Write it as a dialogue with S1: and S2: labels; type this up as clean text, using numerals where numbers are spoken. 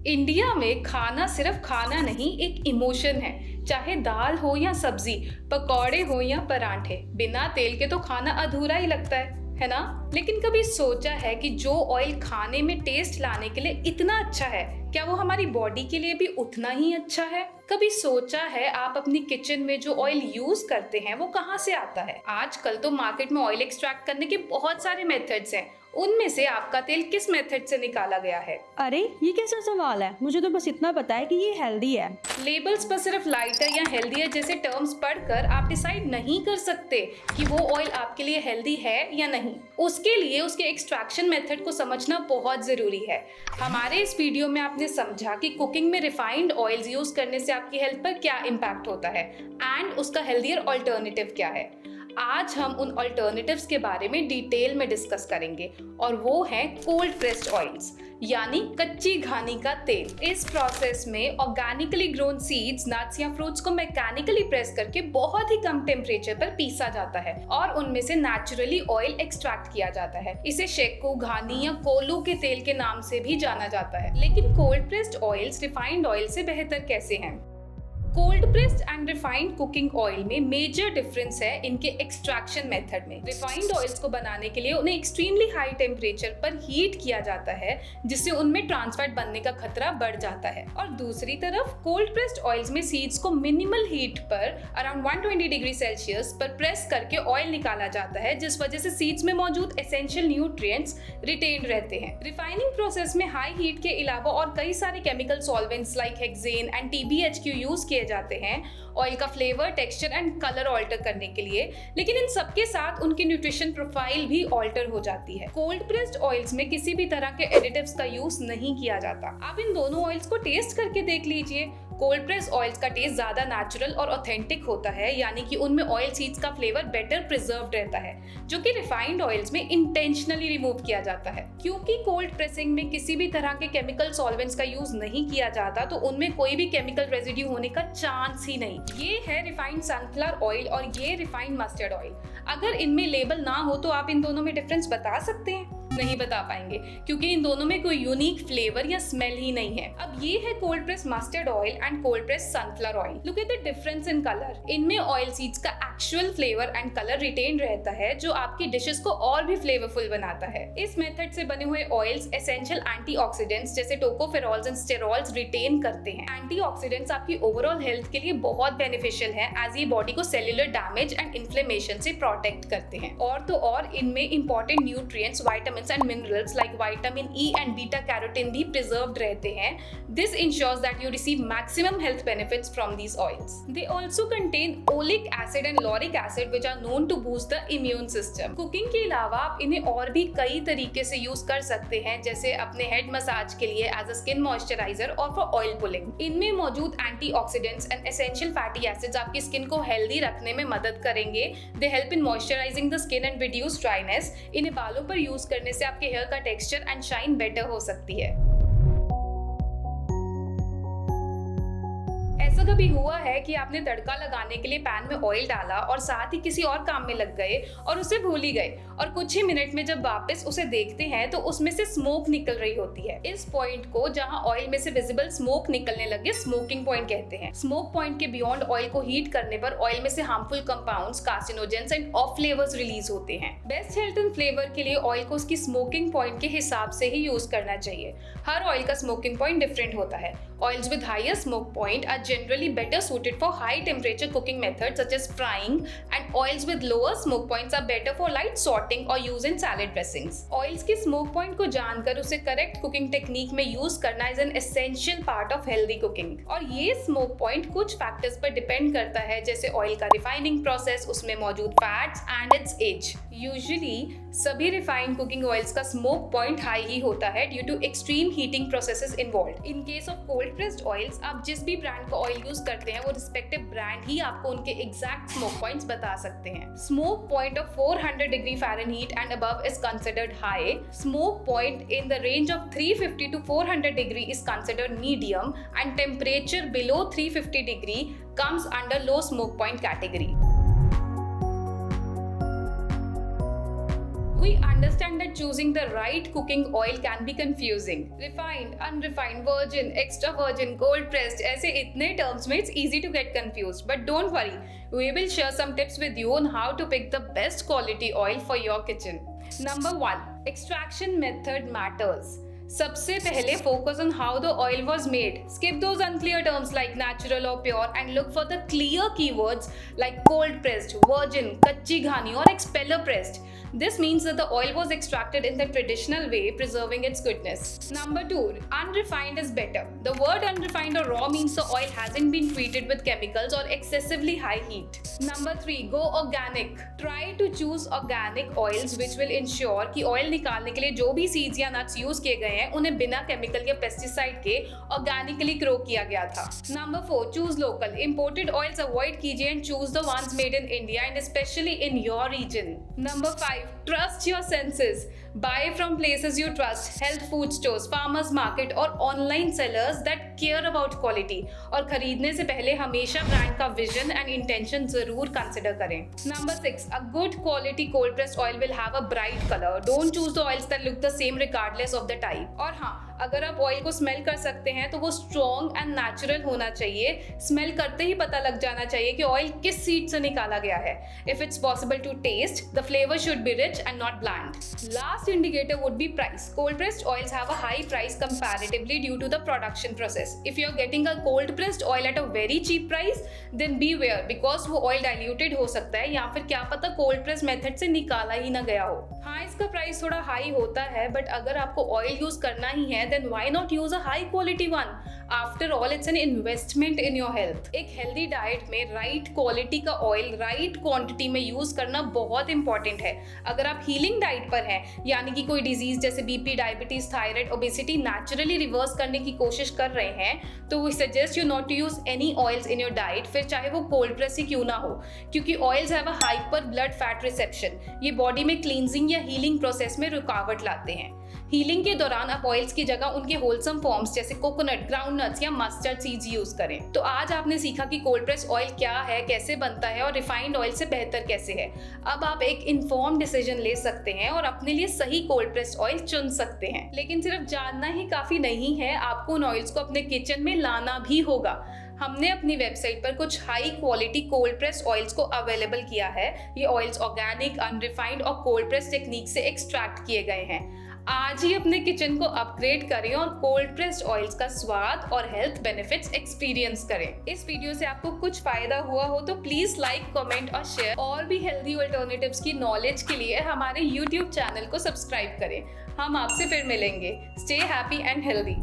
S1: India में खाना सिर्फ खाना नहीं, एक इमोशन है। चाहे दाल हो या सब्जी, पकौड़े हो या पराठे, बिना तेल के तो खाना अधूरा ही लगता है ना? लेकिन कभी सोचा है कि जो ऑयल खाने में टेस्ट लाने के लिए इतना अच्छा है, क्या वो हमारी बॉडी के लिए भी उतना ही अच्छा है? कभी सोचा है आप अपनी किचन में जो ऑयल यूज करते हैं वो कहाँ से आता है? आजकल तो मार्केट में ऑयल एक्सट्रैक्ट करने के बहुत सारे मेथड्स हैं। उनमें से आपका तेल किस मेथड से निकाला गया है?
S2: अरे ये कैसा सवाल है। मुझे तो बस इतना पता है कि ये हेल्दी है।
S1: लेबल्स पर सिर्फ लाइटर या हेल्दियर जैसे टर्म्स पढ़कर आप डिसाइड नहीं कर सकते कि वो ऑयल आपके लिए हेल्दी है या नहीं। उसके लिए उसके एक्सट्रैक्शन मेथड को समझना बहुत जरूरी है। हमारे इस वीडियो में आपने समझा कि कुकिंग में रिफाइंड ऑयल्स यूज करने से आपकी हेल्थ पर क्या इम्पैक्ट होता है एंड उसका हेल्दियर ऑल्टरनेटिव क्या है। आज हम उन अल्टरनेटिव्स के बारे में डिटेल में डिस्कस करेंगे और वो है कोल्ड प्रेस्ड ऑयल्स, यानी कच्ची घानी का तेल। इस प्रोसेस में ऑर्गेनिकली ग्रोन सीड्स, नट्स या फ्रूट्स को मैकेनिकली प्रेस करके बहुत ही कम टेम्परेचर पर पीसा जाता है और उनमें से नेचुरली ऑयल एक्सट्रैक्ट किया जाता है। इसे शेक्कू, घानी या कोलू के तेल के नाम से भी जाना जाता है। लेकिन cold pressed oils refined oil से बेहतर कैसे हैं? Cold pressed and refined cooking oil में मेजर डिफरेंस है इनके एक्सट्रैक्शन मेथड में। रिफाइंड ऑयल्स को बनाने के लिए उन्हें एक्सट्रीमली हाई टेम्परेचर पर हीट किया जाता है, जिससे उनमें ट्रांस फैट बनने का खतरा बढ़ जाता है। और दूसरी तरफ कोल्ड प्रेस्ड ऑयल्स में सीड्स को मिनिमल हीट पर अराउंड 120 डिग्री सेल्सियस पर प्रेस करके ऑयल निकाला जाता है, जिस वजह से सीड्स में मौजूद एसेंशियल न्यूट्रिएंट्स रिटेन रहते हैं। रिफाइनिंग प्रोसेस में हाई हीट के अलावा और कई सारे chemical solvents like hexane and TBHQ use किए जाते हैं ऑयल का flavour, texture and colour alter करने के लिए। लेकिन इन सबके साथ उनकी न्यूट्रिशन प्रोफाइल भी ऑल्टर हो जाती है। कोल्ड प्रेस्ड ऑयल्स में किसी भी तरह के एडिटिव्स का यूज नहीं किया जाता। आप इन दोनों ऑयल्स को टेस्ट करके देख लीजिए। कोल्ड प्रेस्ड ऑयल्स का टेस्ट ज्यादा नेचुरल और ऑथेंटिक होता है, यानी कि उनमें ऑयल सीड्स का फ्लेवर बेटर प्रिजर्व्ड रहता है, जो कि रिफाइंड ऑयल्स में इंटेंशनली रिमूव किया जाता है। क्योंकि कोल्ड प्रेसिंग में किसी भी तरह के केमिकल सॉल्वेंट्स का यूज नहीं किया जाता, तो उनमें कोई भी केमिकल रेजिड्यू होने का चांस ही नहीं। ये है रिफाइंड सनफ्लावर ऑयल और ये रिफाइंड मस्टर्ड ऑयल। अगर इनमें लेबल ना हो तो आप इन दोनों में डिफरेंस बता सकते हैं? नहीं बता पाएंगे, क्योंकि इन दोनों में कोई यूनिक फ्लेवर या स्मेल ही नहीं है। अब ये है cold press mustard oil and cold press sunflower oil. Look at the difference in colour. इनमें ऑयल सीड्स का actual flavour and colour retain रहता है, जो आपकी डिशेस को और भी फ्लेवरफुल बनाता है। इस मेथड से बने हुए ऑयल्स एसेंशियल एंटीऑक्सीडेंट्स जैसे टोकोफेरॉल्स एंड स्टेरॉल्स रिटेन करते हैं। एंटीऑक्सीडेंट्स आपकी ओवरऑल हेल्थ के लिए बहुत बेनिफिशियल है, एज ये बॉडी को सेल्युलर डैमेज एंड इन्फ्लेमेशन से प्रोटेक्ट करते हैं। और इनमें important nutrients, vitamin and minerals like vitamin E and beta carotene भी preserved रहते हैं। This ensures that you receive maximum health benefits from these oils. They also contain oleic acid and lauric acid which are known to boost the immune system. Cooking के अलावा आप इन्हें और भी कई तरीके से यूज कर सकते हैं, जैसे अपने हेड मसाज के लिए एज अ स्किन मॉइस्चराइजर और फॉर ऑयल पुलिंग। इनमें मौजूद antioxidants and essential fatty acids आपकी स्किन को हेल्दी रखने में मदद करेंगे। They help in moisturizing the skin and reduce dryness. इन्हें बालों पर यूज करने से आपके हेयर का टेक्सचर एंड शाइन बेटर हो सकती है। ऐसा कभी हुआ है कि आपने तड़का लगाने के लिए पैन में ऑयल डाला और साथ ही किसी और काम में लग गए और उसे भूल ही गए, और कुछ ही मिनट में जब वापस उसे देखते हैं तो उसमें से स्मोक निकल रही होती है। इस पॉइंट को, जहां ऑयल में से विजिबल स्मोक निकलने लगे, स्मोकिंग पॉइंट कहते हैं। स्मोक पॉइंट के बियॉन्ड ऑयल को हीट करने पर ऑयल में से harmful compounds, carcinogens end of flavours release होते हैं। बेस्ट हेल्थ एंड फ्लेवर के लिए ऑयल को उसकी स्मोकिंग पॉइंट के हिसाब से ही यूज करना चाहिए। हर ऑयल का स्मोकिंग पॉइंट डिफरेंट होता है। Oils with higher smoke point are generally better suited for high temperature cooking methods such as frying, and oils with lower smoke points are better for light sauteing or use in salad dressings. Oils की smoke point को जानकर उसे correct cooking technique में use करना is an essential part of healthy cooking. और ये smoke point कुछ factors पर depend करता है, जैसे oil का refining process, उसमें मौजूद fats and its age. Usually सभी refined cooking oils का smoke point high ही होता है due to extreme heating processes involved. In case of cold pressed oils, आप जिस भी ब्रांड का ऑयल यूज करते हैं वो रिस्पेक्टिव ब्रांड ही आपको उनके एग्जैक्ट स्मोक पॉइंट्स बता सकते हैं। Smoke point of 400 degree Fahrenheit and above is considered high. Smoke point in the range of 350 to 400 degree is considered medium, and temperature below 350 degree comes under low smoke point category. We understand that choosing the right cooking oil can be confusing. Refined, unrefined, virgin, extra virgin, cold pressed, ऐसे इतने terms में it's easy to get confused. But don't worry, we will share some tips with you on how to pick the best quality oil for your kitchen. Number 1. Extraction method matters. सबसे पहले focus on how the oil was made. Skip those unclear terms like natural or pure and look for the clear keywords like cold pressed, virgin, कच्ची घानी or expeller pressed. This means that the oil was extracted in the traditional way, preserving its goodness. Number 2, unrefined is better. The word unrefined or raw means the oil hasn't been treated with chemicals or excessively high heat. Number 3, go organic. Try to choose organic oils which will ensure कि oil निकालने के लिए जो भी seeds या nuts use किए गए हैं उन्हें बिना chemical या pesticide के organically grow किया गया था. Number 4, choose local. Imported oils avoid कीजिए and choose the ones made in India and especially in your region. Number 5, trust your senses. Buy from places you trust, health food stores, farmers market और online sellers that care about quality. और खरीदने से पहले हमेशा brand का vision and intention जरूर consider करें. Number 6, a good quality cold pressed oil will have a bright color. Don't choose the oils that look the same regardless of the type. और हाँ, अगर आप ऑयल को स्मेल कर सकते हैं तो वो स्ट्रॉन्ग एंड नेचुरल होना चाहिए. स्मेल करते ही पता लग जाना चाहिए कि ऑयल किस सीड से निकाला गया है. If it's possible to taste, the flavour should be rich and not bland. Last indicator would be price. Cold pressed oils have a high price comparatively due to the production process. If you're getting a cold pressed oil at a very cheap price, then beware because वो oil diluted हो सकता है या फिर क्या पता cold press method से निकाला ही ना गया हो. हाँ, इसका प्राइस थोड़ा हाई होता है, बट अगर आपको ऑयल यूज करना ही है then why not use a high quality one? After all, it's an investment in your health. एक हेल्दी डाइट में राइट क्वालिटी का ऑयल राइट क्वांटिटी में यूज करना बहुत इंपॉर्टेंट है. अगर आप हीलिंग डाइट पर हैं, यानी कि कोई डिजीज जैसे BP, diabetes, thyroid, obesity naturally reverse करने की कोशिश कर रहे हैं, तो we suggest you not to use any oils in your diet, फिर चाहे वो कोल्ड प्रेस ही क्यों ना हो, क्योंकि oils have a hyper blood fat reception. ये बॉडी में क्लींजिंग या हीलिंग प्रोसेस में रुकावट लाते हैं. हीलिंग के दौरान आप ऑयल्स की जगह उनके होलसम फॉर्म्स जैसे कोकोनट, ग्राउंडनट्स या मस्टर्ड सीड्स यूज करें. तो आज आपने सीखा कि कोल्ड प्रेस ऑयल क्या है, कैसे बनता है और रिफाइंड ऑयल से बेहतर कैसे है. अब आप एक इन्फॉर्म्ड डिसीजन ले सकते हैं और अपने लिए सही कोल्ड प्रेस ऑयल चुन सकते हैं. लेकिन सिर्फ जानना ही काफी नहीं है, आपको उन ऑयल्स को अपने किचन में लाना भी होगा. हमने अपनी वेबसाइट पर कुछ high quality cold press oils को अवेलेबल किया है. ये ऑयल्स ऑर्गेनिक, अनरिफाइंड और कोल्ड प्रेस टेक्निक से एक्सट्रैक्ट किए गए हैं. आज ही अपने किचन को अपग्रेड करें और कोल्ड प्रेस्ड ऑयल्स का स्वाद और हेल्थ बेनिफिट्स एक्सपीरियंस करें. इस वीडियो से आपको कुछ फायदा हुआ हो तो प्लीज लाइक, कमेंट और शेयर. और भी हेल्दी अल्टरनेटिव्स की नॉलेज के लिए हमारे YouTube चैनल को सब्सक्राइब करें. हम आपसे फिर मिलेंगे. Stay happy and healthy.